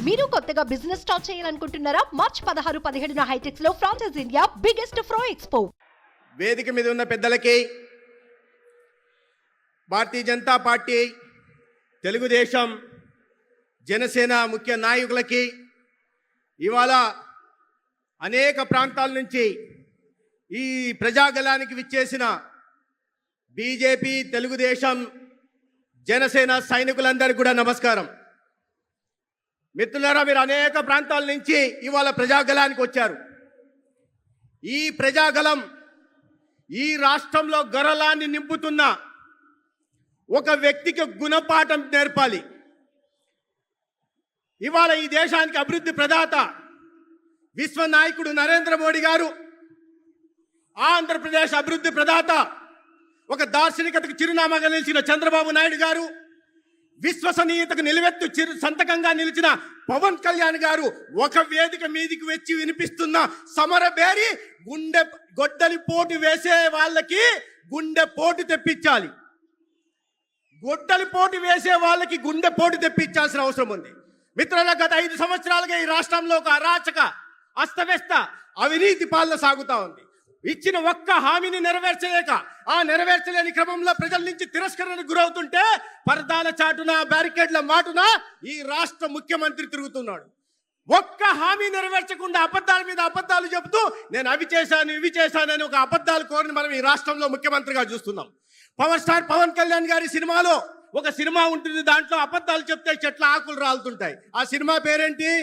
మీరు కొత్తగా business start చేయాలనుకుంటున్నారా? మార్చ్ 16, 17న హైటెక్స్ లో ఫ్రాన్సెస్ ఇండియా బిగ్గెస్ట్ ఫ్రో ఎక్స్పో. వేదిక మీద ఉన్న పెద్దలకి, భారతీయ జనతా పార్టీ, తెలుగుదేశం, జనసేన ముఖ్య నాయకులకి, ఇవాళ అనేక ప్రాంతాల నుంచి ఈ ప్రజాగలానికి విచ్చేసిన బీజేపీ, తెలుగుదేశం, జనసేన సైనికులందరికీ కూడా నమస్కారం. మిత్రులారా, మీరు అనేక ప్రాంతాల నుంచి ఇవాళ ప్రజాగలానికి వచ్చారు. ఈ ప్రజాగలం ఈ రాష్ట్రంలో గరలాన్ని నింపుతున్న ఒక వ్యక్తికి గుణపాఠం నేర్పాలి. ఇవాళ ఈ దేశానికి అభివృద్ధి ప్రదాత విశ్వ నాయకుడు నరేంద్ర మోడీ గారు, ఆంధ్రప్రదేశ్ అభివృద్ధి ప్రదాత ఒక దార్శనికతకు చిరునామాగా నిలిచిన చంద్రబాబు నాయుడు గారు, విశ్వసనీయతకు నిలువెత్తు సంతకంగా నిలిచిన పవన్ కళ్యాణ్ గారు ఒక వేదిక మీదికి వచ్చి వినిపిస్తున్న సమరబేరి గుండె గొడ్డలి పోటు వేసే వాళ్ళకి గుండె పోటు తెప్పించాలి. గొడ్డలి పోటు వేసే వాళ్ళకి గుండె పోటు తెప్పించాల్సిన అవసరం ఉంది. మిత్రుల, గత 5 సంవత్సరాలుగా ఈ రాష్ట్రంలో ఒక అరాచక, అస్తవ్యస్త అవినీతి పాలన సాగుతా ఉంది. ఇచ్చిన ఒక్క హామీని నెరవేర్చలేక, ఆ నెరవేర్చలేని క్రమంలో ప్రజల నుంచి తిరస్కరణకు గురవుతుంటే పరదాల చాటున, బ్యారికేడ్ల మాటున ఈ రాష్ట్ర ముఖ్యమంత్రి తిరుగుతున్నాడు. ఒక్క హామీ నెరవేర్చకుండా అబద్ధాల మీద అబద్ధాలు చెబుతూ నేను అవి చేశాను, ఇవి చేశానని ఒక అబద్ధాలు కోరిని మనం ఈ రాష్ట్రంలో ముఖ్యమంత్రిగా చూస్తున్నాం. పవర్ స్టార్ పవన్ కళ్యాణ్ గారి సినిమాలో ఒక సినిమా ఉంటుంది, దాంట్లో అబద్ధాలు చెప్తే చెట్ల ఆకులు రాలుతుంటాయి. ఆ సినిమా పేరేంటి?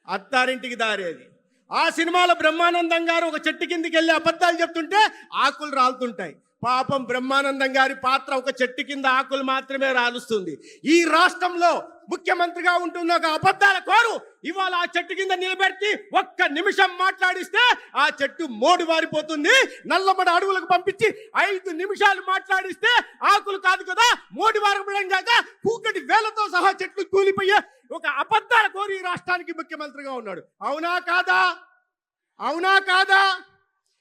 అత్తారింటికి దారేది. ఆ సినిమాలో బ్రహ్మానందం గారు ఒక చెట్టు కిందికి వెళ్ళి అబద్ధాలు చెప్తుంటే ఆకులు రాలుతుంటాయి. పాపం బ్రహ్మానందం గారి పాత్ర ఒక చెట్టు కింద ఆకులు మాత్రమే రాలుస్తుంది. ఈ రాష్ట్రంలో ముఖ్యమంత్రిగా ఉంటున్న ఒక అబద్ధాల కోరు ఇవాళ ఆ చెట్టు కింద నిలబెట్టి ఒక్క నిమిషం మాట్లాడిస్తే ఆ చెట్టు మోడు వారిపోతుంది. నల్లబడి అడవులకు పంపించి 5 నిమిషాలు మాట్లాడిస్తే ఆకులు కాదు కదా, మోడి వారపడం కాక పూకటి వేలతో సహా చెట్లు కూలిపోయే ఒక అబద్ధాల కోరి ఈ రాష్ట్రానికి ముఖ్యమంత్రిగా ఉన్నాడు. అవునా కాదా? అవునా కాదా?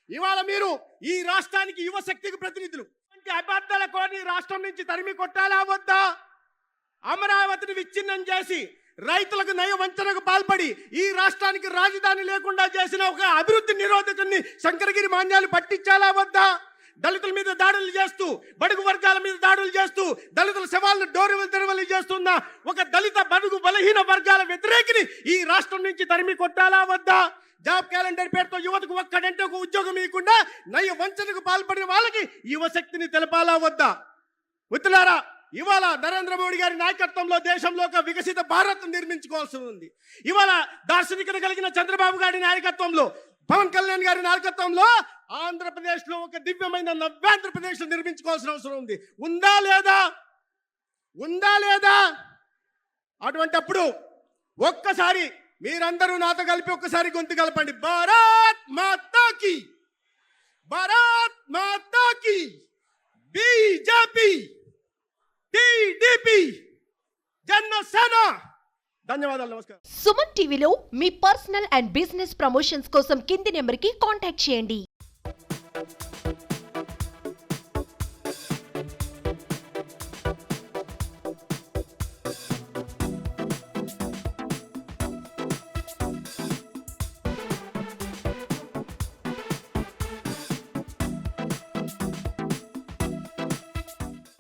ఇవాళ మీరు ఈ రాష్ట్రానికి యువశక్తికి ప్రతినిధులు. అబద్ధాల కోరి రాష్ట్రం నుంచి తరిమి కొట్టాలా వద్దా? అమరావతిని విచ్ఛిన్నం చేసి రైతులకు నయ వంచనకు పాల్పడి ఈ రాష్ట్రానికి రాజధాని లేకుండా చేసిన ఒక అభివృద్ధి నిరోధకుని శంకరగిరి మాన్యాలు పట్టించాలా వద్దా? దళితుల మీద దాడులు చేస్తూ, బడుగు వర్గాల మీద దాడులు చేస్తూ, దళితుల శవాలను డోరువలు తెరవలు చేస్తున్న ఒక దళిత బడుగు బలహీన వర్గాల వ్యతిరేకిని ఈ రాష్ట్రం నుంచి తరిమి కొట్టాలా వద్దా? జాబ్ క్యాలెండర్ పేరుతో యువతకు ఒక్కడంటే ఒక ఉద్యోగం ఇవ్వకుండా నయ వంచనకు పాల్పడిన వాళ్ళకి యువశక్తిని తెలపాలా వద్దా? మిత్రులారా, ఇవాళ నరేంద్ర మోడీ గారి నాయకత్వంలో దేశంలో ఒక వికసిత భారత్ నిర్మించుకోవాల్సి ఉంది. ఇవాళ దార్శనికత కలిగిన చంద్రబాబు గారి నాయకత్వంలో, పవన్ కళ్యాణ్ గారి నాయకత్వంలో ఆంధ్రప్రదేశ్ లో ఒక దివ్యమైన నవ్యాంధ్రప్రదేశ్ నిర్మించుకోవాల్సిన అవసరం ఉంది. ఉందా లేదా? ఉందా లేదా? అటువంటప్పుడు ఒక్కసారి మీరందరూ నాతో కలిపి ఒక్కసారి గొంతు కలపండి. భారత్ మాతాకి, భారత్ మాతాకి, బీజేపీ, టీడీపీ, జనసేన. ధన్యవాదాలు, నమస్కారం. సుమన్ టీవీలో మీ పర్సనల్ అండ్ బిజినెస్ ప్రమోషన్స్ కోసం కింది నెంబర్కి కాంటాక్ట్ చేయండి.